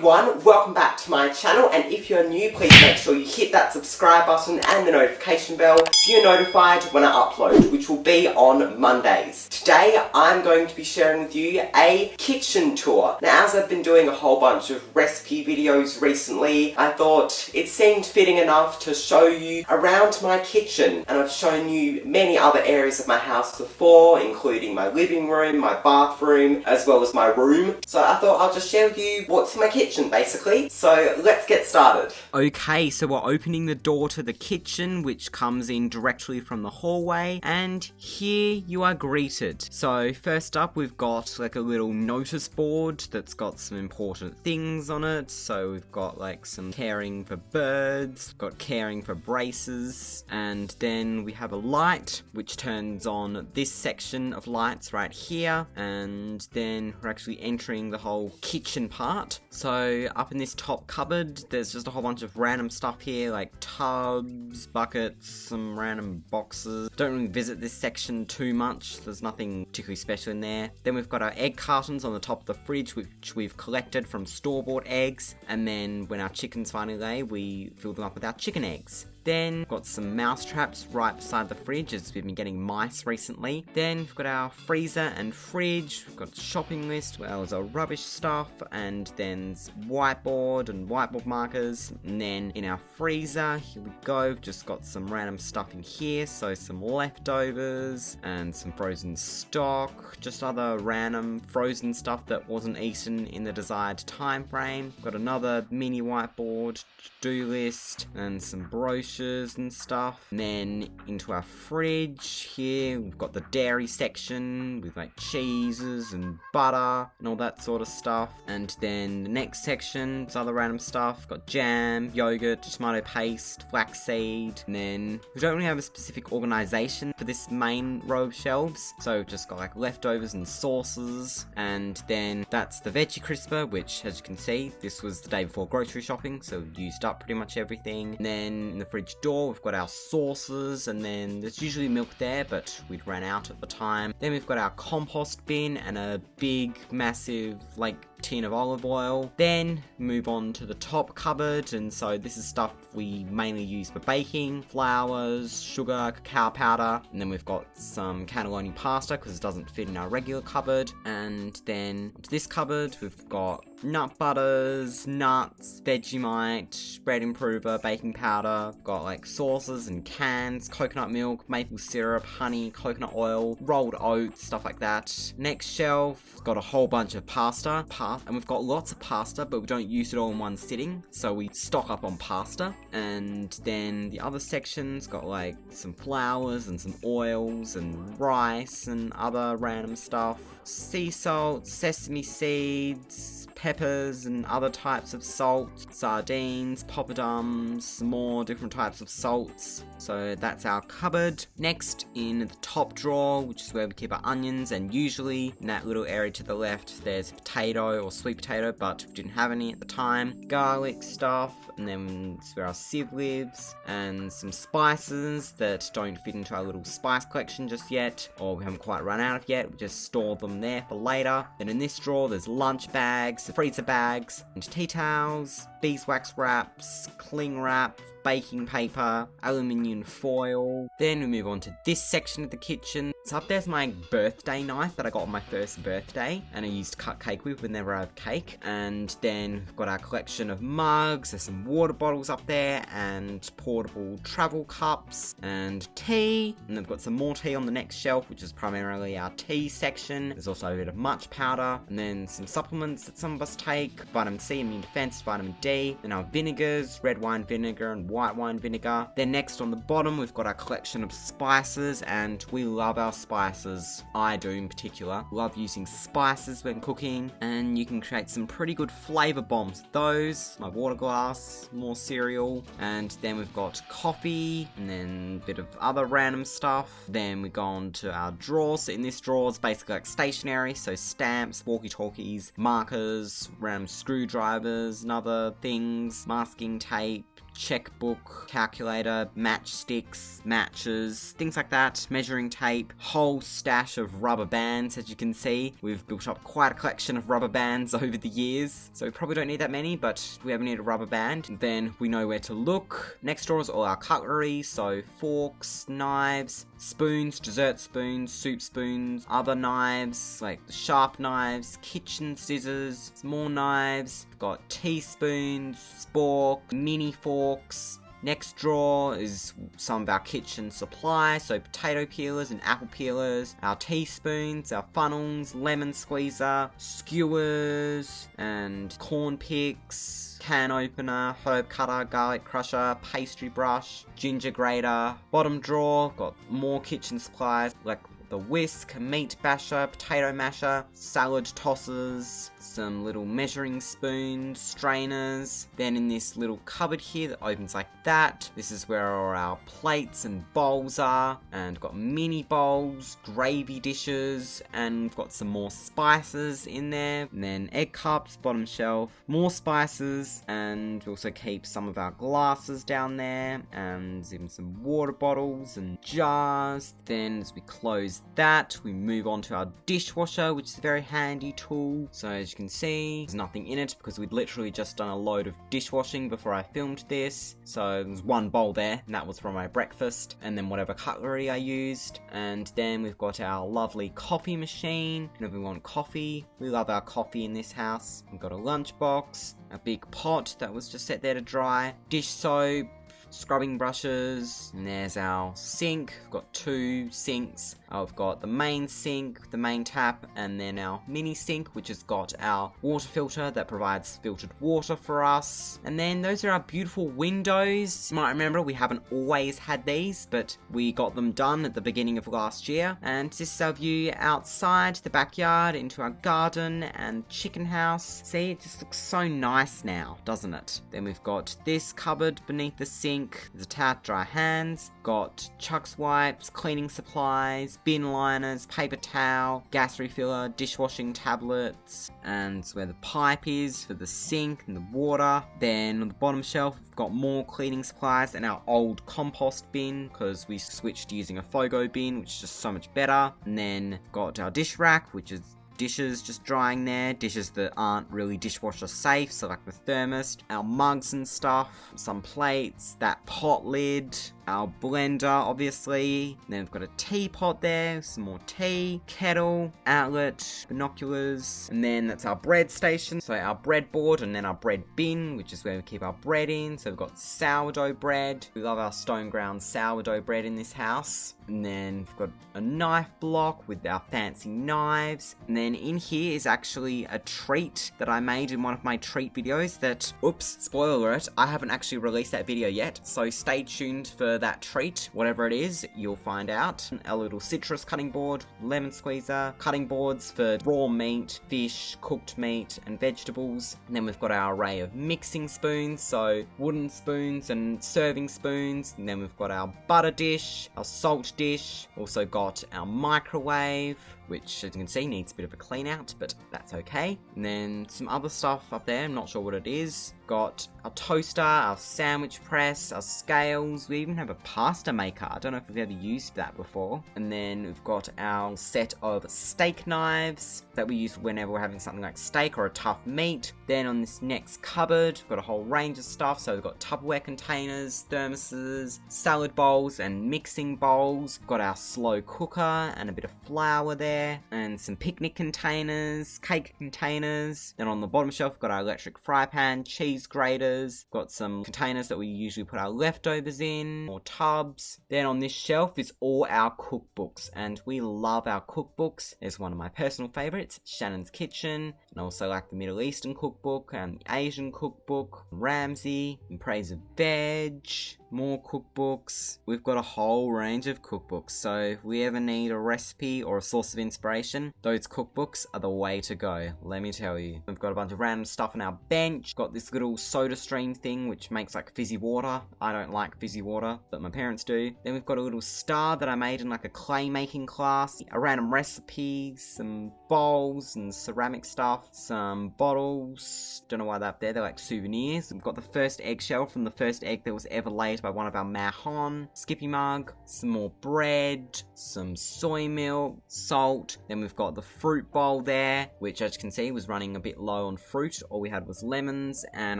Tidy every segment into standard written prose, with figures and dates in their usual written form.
everyone, welcome back to my channel, and if you're new, please make sure you hit that subscribe button and the notification bell so you're notified when I upload, which will be on Mondays. Today I'm going to be sharing with you a kitchen tour. Now, as I've been doing a whole bunch of recipe videos recently, I thought it seemed fitting enough to show you around my kitchen, and I've shown you many other areas of my house before, including my living room, my bathroom, as well as my room. So I thought I'll just share with you what's in my kitchen, basically. So let's get started. Okay, so we're opening the door to the kitchen, which comes in directly from the hallway, and here you are greeted. So first up, we've got like a little notice board that's got some important things on it. So we've got like some caring for birds, we've got caring for braces, and then we have a light which turns on this section of lights right here, and then we're actually entering the whole kitchen part. So up in this top cupboard, there's just a whole bunch of random stuff here, like tubs, buckets, some random boxes. Don't really visit this section too much, there's nothing particularly special in there. Then we've got our egg cartons on the top of the fridge, which we've collected from store-bought eggs, and then when our chickens finally lay, we fill them up with our chicken eggs. Then we've got some mouse traps right beside the fridge, as we've been getting mice recently. Then we've got our freezer and fridge, we've got a shopping list, well as our rubbish stuff, and then whiteboard and whiteboard markers. And then in our freezer, here we go, we've just got some random stuff in here, so some leftovers and some frozen stock, just other random frozen stuff that wasn't eaten in the desired time frame. We've got another mini whiteboard, to-do list, and some brochures and stuff. And then into our fridge here, we've got the dairy section with like cheeses and butter and all that sort of stuff. And then the next section is other random stuff. Got jam, yogurt, tomato paste, flaxseed. And then we don't really have a specific organization for this main row of shelves, so we've just got like leftovers and sauces. And then that's the veggie crisper, which as you can see, this was the day before grocery shopping, so we used up pretty much everything. And then in the fridge door, we've got our sauces, and then there's usually milk there, but we'd ran out at the time. Then we've got our compost bin and a big, massive, like, tin of olive oil. Then move on to the top cupboard, and so this is stuff we mainly use for baking: flours, sugar, cacao powder. And then we've got some cannelloni pasta because it doesn't fit in our regular cupboard. And then to this cupboard, we've got nut butters, nuts, Vegemite, bread improver, baking powder. We've got like sauces and cans, coconut milk, maple syrup, honey, coconut oil, rolled oats, stuff like that. Next shelf, got a whole bunch of pasta, and we've got lots of pasta, but we don't use it all in one sitting, so we stock up on pasta. And then the other section's got like some flours and some oils and rice and other random stuff. Sea salt, sesame seeds, peppers and other types of salt, sardines, poppadoms, more different types of salts. So that's our cupboard. Next, in the top drawer, which is where we keep our onions, and usually in that little area to the left, there's potato or sweet potato, but we didn't have any at the time. Garlic stuff, and then it's where our sieve lives, and some spices that don't fit into our little spice collection just yet, or we haven't quite run out of yet. We just store them there for later. Then in this drawer, there's lunch bags, freezer bags, and tea towels, beeswax wraps, cling wrap, baking paper, aluminium foil. Then we move on to this section of the kitchen. So up there's my birthday knife that I got on my first birthday, and I used to cut cake with whenever I have cake. And then we've got our collection of mugs, there's some water bottles up there, and portable travel cups, and tea. And then we've got some more tea on the next shelf, which is primarily our tea section. There's also a bit of much powder, and then some supplements that some of us take: vitamin C, immune defense, vitamin D, and our vinegars, red wine vinegar and white wine vinegar. Then next on the bottom, we've got our collection of spices, and we love our spices. I do in particular. Love using spices when cooking, and you can create some pretty good flavor bombs with those. My water glass, more cereal, and then we've got coffee, and then a bit of other random stuff. Then we go on to our drawers. So in this drawer is basically like stationery, so stamps, walkie-talkies, markers, random screwdrivers and other things, masking tape, checkbook, calculator, matchsticks, matches, things like that, measuring tape, whole stash of rubber bands. As you can see, we've built up quite a collection of rubber bands over the years, so we probably don't need that many, but we ever need a rubber band, then we know where to look. Next drawer is all our cutlery, so forks, knives, spoons, dessert spoons, soup spoons, other knives, like the sharp knives, kitchen scissors, more knives. We've got teaspoons, spork, mini forks. Next drawer is some of our kitchen supplies, so potato peelers and apple peelers, our teaspoons, our funnels, lemon squeezer, skewers, and corn picks, can opener, herb cutter, garlic crusher, pastry brush, ginger grater. Bottom drawer, got more kitchen supplies like the whisk, meat basher, potato masher, salad tossers, some little measuring spoons, strainers. Then in this little cupboard here that opens like that, this is where all our plates and bowls are, and got mini bowls, gravy dishes, and we've got some more spices in there. And then egg cups, bottom shelf, more spices, and we also keep some of our glasses down there, and even some water bottles and jars. Then as we close that, we move on to our dishwasher, which is a very handy tool. So as you can see, there's nothing in it because we'd literally just done a load of dishwashing before I filmed this. So there's one bowl there, and that was from my breakfast, and then whatever cutlery I used. And then we've got our lovely coffee machine. Whenever we want coffee, we love our coffee in this house. We've got a lunchbox, a big pot that was just set there to dry, dish soap, scrubbing brushes, and there's our sink. We've got two sinks. I've got the main sink, the main tap, and then our mini sink, which has got our water filter that provides filtered water for us. And then those are our beautiful windows. You might remember we haven't always had these, but we got them done at the beginning of last year. And this is our view outside the backyard into our garden and chicken house. See, it just looks so nice now, doesn't it? Then we've got this cupboard beneath the sink. There's a towel to dry hands. Got Chuck's wipes, cleaning supplies, bin liners, paper towel, gas refiller, dishwashing tablets, and where the pipe is for the sink and the water. Then on the bottom shelf, we've got more cleaning supplies and our old compost bin because we switched to using a Fogo bin, which is just so much better. And then we've got our dish rack, which is dishes just drying there, dishes that aren't really dishwasher safe, so like the thermos, our mugs and stuff, some plates, that pot lid, our blender obviously, and then we've got a teapot there, some more tea, kettle, outlet, binoculars, and then that's our bread station, so our bread board, and then our bread bin, which is where we keep our bread in. So we've got sourdough bread, we love our stone ground sourdough bread in this house, and then we've got a knife block with our fancy knives, and then in here is actually a treat that I made in one of my treat videos that, oops, spoiler alert, I haven't actually released that video yet, so stay tuned for that treat. Whatever it is, you'll find out. A little citrus cutting board, lemon squeezer, cutting boards for raw meat, fish, cooked meat, and vegetables. And then we've got our array of mixing spoons, so wooden spoons and serving spoons. And then we've got our butter dish, our salt dish, also got our microwave, which as you can see needs a bit of a clean out, but that's okay. And then some other stuff up there, I'm not sure what it is. Got our toaster, our sandwich press, our scales. We even have a pasta maker. I don't know if we've ever used that before. And then we've got our set of steak knives that we use whenever we're having something like steak or a tough meat. Then on this next cupboard, we've got a whole range of stuff. So we've got Tupperware containers, thermoses, salad bowls, and mixing bowls. We've got our slow cooker and a bit of flour there, and some picnic containers, cake containers. Then on the bottom shelf, we've got our electric fry pan, cheese graters. We've got some containers that we usually put our leftovers in, or tubs. Then on this shelf is all our cookbooks, and we love our cookbooks. There's one of my personal favorites, Shannon's Kitchen, and I also like the Middle Eastern cookbook and the Asian cookbook, Ramsay, In Praise of Veg, more cookbooks. We've got a whole range of cookbooks, so if we ever need a recipe or a source of inspiration, those cookbooks are the way to go, let me tell you. We've got a bunch of random stuff on our bench. Got this little soda stream thing which makes like fizzy water. I don't like fizzy water, but my parents do. Then we've got a little star that I made in like a clay making class, a random recipe, some bowls and ceramic stuff, some bottles, don't know why they're up there, they're like souvenirs. We've got the first eggshell from the first egg that was ever laid by one of our mahon, skippy mug, some more bread, some soy milk, salt, then we've got the fruit bowl there, which as you can see was running a bit low on fruit. All we had was lemons and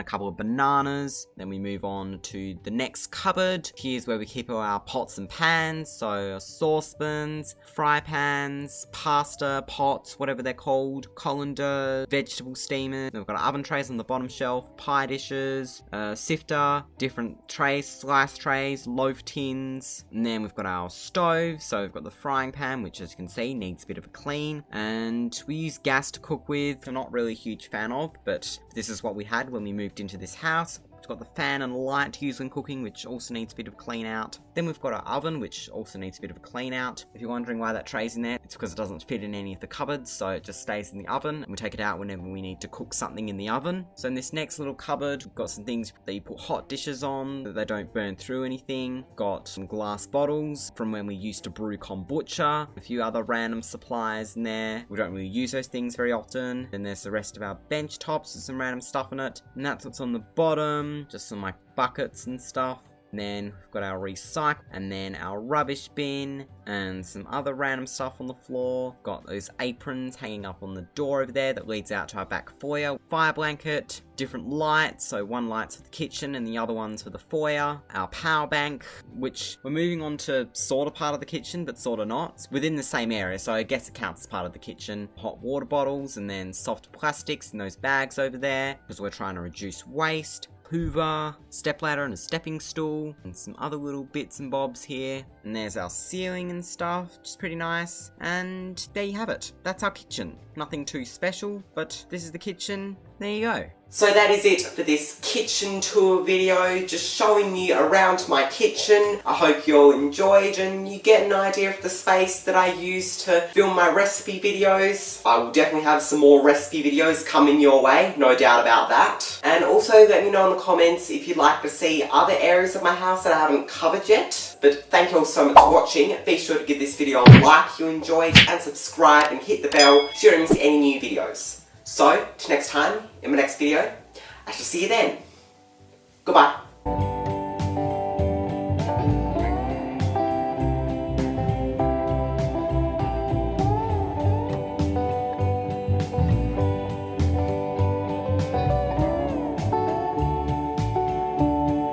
a couple of bananas. Then we move on to the next cupboard. Here's where we keep all our pots and pans, so saucepans, fry pans, pasta pots, whatever they're called, colander, vegetable steamers. Then we've got oven trays on the bottom shelf, pie dishes, sifter, different trays, slice trays, loaf tins, and then we've got our stove. So we've got the frying pan, which as you can see needs a bit of a clean, and we use gas to cook with. I'm not really a huge fan of, but this is what we had when we moved into this house. We've got the fan and light to use when cooking, which also needs a bit of clean out. Then we've got our oven, which also needs a bit of a clean out. If you're wondering why that tray's in there, it's because it doesn't fit in any of the cupboards, so it just stays in the oven, and we take it out whenever we need to cook something in the oven. So in this next little cupboard, we've got some things that you put hot dishes on, that they don't burn through anything. Got some glass bottles from when we used to brew kombucha. A few other random supplies in there. We don't really use those things very often. Then there's the rest of our bench tops with some random stuff in it. And that's what's on the bottom. Just some like buckets and stuff. And then we've got our recycle, and then our rubbish bin, and some other random stuff on the floor. Got those aprons hanging up on the door over there that leads out to our back foyer. Fire blanket, different lights, so one light's for the kitchen and the other one's for the foyer. Our power bank, which we're moving on to sort of part of the kitchen, but sort of not. It's within the same area, so I guess it counts as part of the kitchen. Hot water bottles, and then soft plastics in those bags over there, because we're trying to reduce waste. Hoover, stepladder and a stepping stool, and some other little bits and bobs here. And there's our ceiling and stuff, which is pretty nice. And there you have it. That's our kitchen. Nothing too special, but this is the kitchen. There you go. So that is it for this kitchen tour video, just showing you around my kitchen. I hope you all enjoyed and you get an idea of the space that I use to film my recipe videos. I will definitely have some more recipe videos coming your way, no doubt about that. And also let me know in the comments if you'd like to see other areas of my house that I haven't covered yet. But thank you all so much for watching. Be sure to give this video a like if you enjoyed and subscribe and hit the bell so you don't miss any new videos. So, till next time, in my next video, I shall see you then. Goodbye.